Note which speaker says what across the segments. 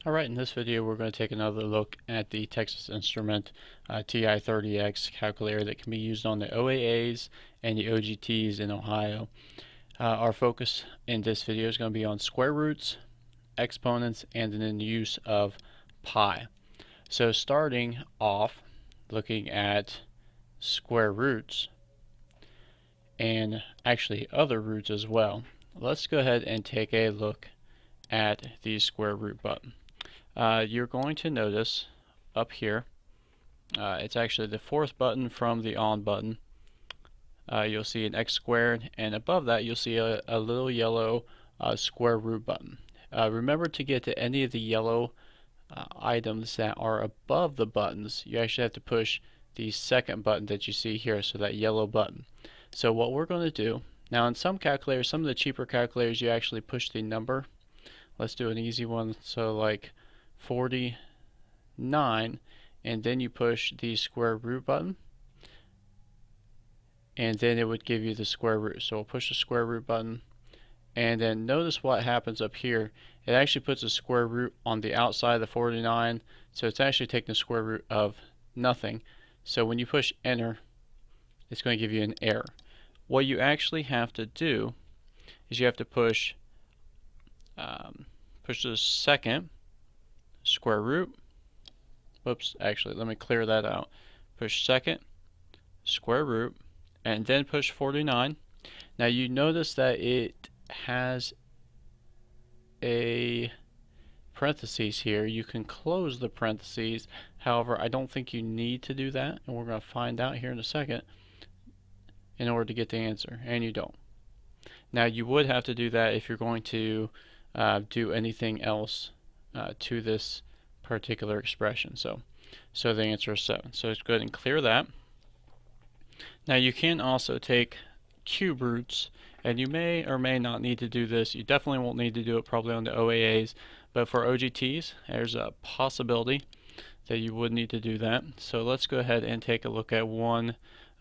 Speaker 1: Alright, in this video we're going to take another look at the Texas Instrument TI-30X calculator that can be used on the OAAs and the OGTs in Ohio. Our focus in this video is going to be on square roots, exponents, and then the use of pi. So starting off looking at square roots and actually other roots as well, let's go ahead and take a look at the square root button. You're going to notice up here, it's actually the fourth button from the on button. You'll see an x squared, and above that you'll see a little yellow square root button. Remember to get to any of the yellow items that are above the buttons, you actually have to push the second button that you see here, so that yellow button. So what we're going to do, now in some calculators, some of the cheaper calculators, you actually push the number. Let's do an easy one, so like 49, and then you push the square root button, and then it would give you the square root. So we'll push the square root button, and then notice what happens up here. It actually puts a square root on the outside of the 49, so it's actually taking the square root of nothing. So when you push enter, it's going to give you an error. What you actually have to do is you have to push the second square root. Whoops, actually, let me clear that out. Push second square root, and then push 49. Now you notice that it has a parentheses here. You can close the parentheses. However, I don't think you need to do that, and we're going to find out here in a second, in order to get the answer, and you don't. Now you would have to do that if you're going to do anything else to this particular expression. So the answer is 7. So let's go ahead and clear that. Now you can also take cube roots, and you may or may not need to do this. You definitely won't need to do it probably on the OAAs, but for OGTs there's a possibility that you would need to do that. So let's go ahead and take a look at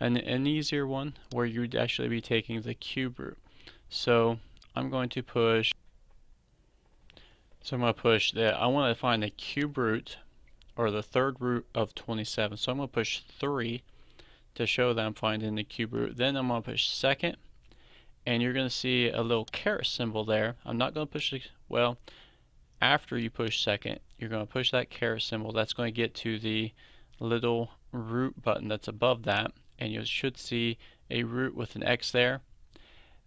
Speaker 1: an easier one where you'd actually be taking the cube root. So I'm going to push I want to find the cube root, or the third root of 27. So I'm going to push 3 to show that I'm finding the cube root. Then I'm going to push second, and you're going to see a little caret symbol there. I'm not going to push well, after you push second, you're going to push that caret symbol. That's going to get to the little root button that's above that, and you should see a root with an X there.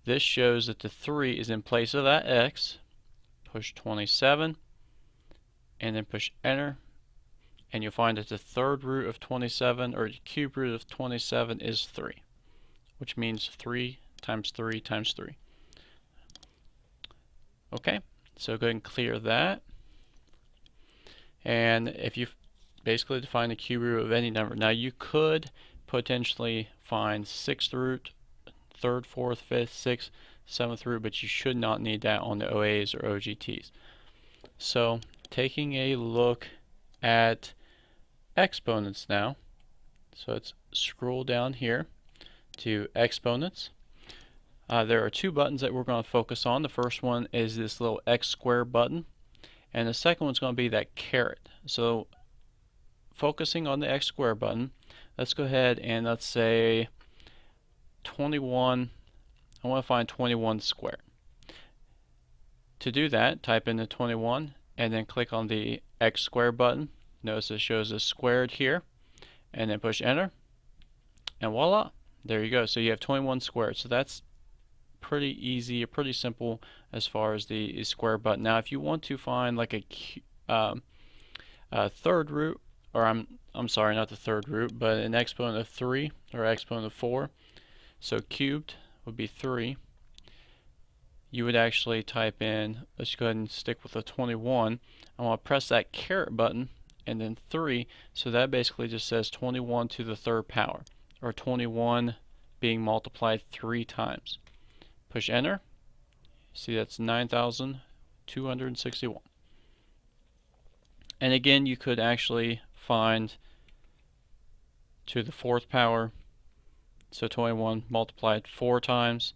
Speaker 1: This shows that the 3 is in place of that X. Push 27, and then push enter, and you'll find that the third root of 27, or the cube root of 27, is 3, which means 3 times 3 times 3. Okay, so go ahead and clear that. And if you basically define the cube root of any number, now you could potentially find 6th root, 3rd, 4th, 5th, 6th, 7th root, but you should not need that on the OAs or OGTs. So taking a look at exponents now, so let's scroll down here to exponents. There are 2 buttons that we're going to focus on. The first one is this little x squared button, and the second one's going to be that caret. So focusing on the x squared button, let's go ahead and let's say 21. I want to find 21 squared. To do that, type in the 21 and then click on the x squared button. Notice it shows a squared here, and then push enter, and voila, there you go. So you have 21 squared. So that's pretty easy, pretty simple as far as the square button. Now if you want to find like a third root, or I'm sorry, not the third root, but an exponent of 3 or exponent of 4, so cubed would be 3. You would actually type in, let's go ahead and stick with the 21. I want to press that caret button and then 3, so that basically just says 21 to the 3rd power, or 21 being multiplied 3 times. Push enter. See, that's 9,261. And again, you could actually find to the 4th power, so 21 multiplied 4 times,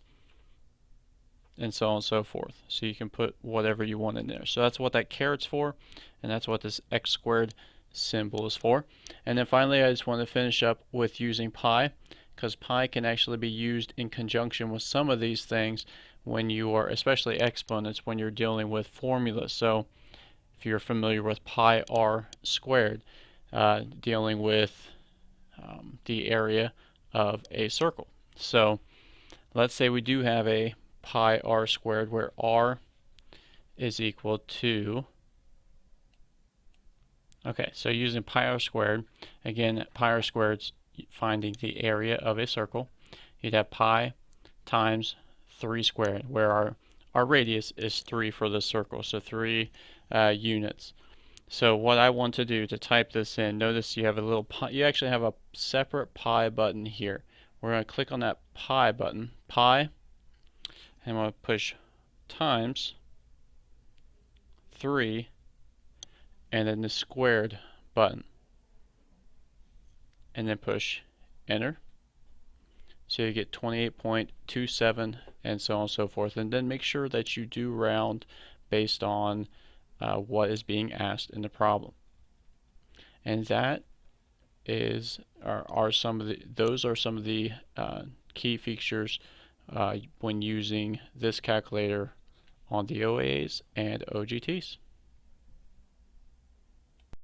Speaker 1: and so on and so forth. So you can put whatever you want in there. So that's what that caret's for, and that's what this x squared symbol is for. And then finally, I just want to finish up with using pi, because pi can actually be used in conjunction with some of these things when you are, especially exponents, when you're dealing with formulas. So if you're familiar with pi r squared, dealing with the area of a circle. So let's say we do have a pi r squared where r is equal to, okay, so using pi r squared, again, pi r squared is finding the area of a circle. You'd have pi times 3 squared, where our radius is 3 for the circle, so 3 units. So what I want to do to type this in, notice you have a little pi, you actually have a separate pi button here. We're going to click on that pi button, pi, and I'm going to push times 3 and then the squared button, and then push enter. So you get 28.27 and so on and so forth, and then make sure that you do round based on what is being asked in the problem. And that is are some of the those are some of the key features when using this calculator on the OAAs and OGTs.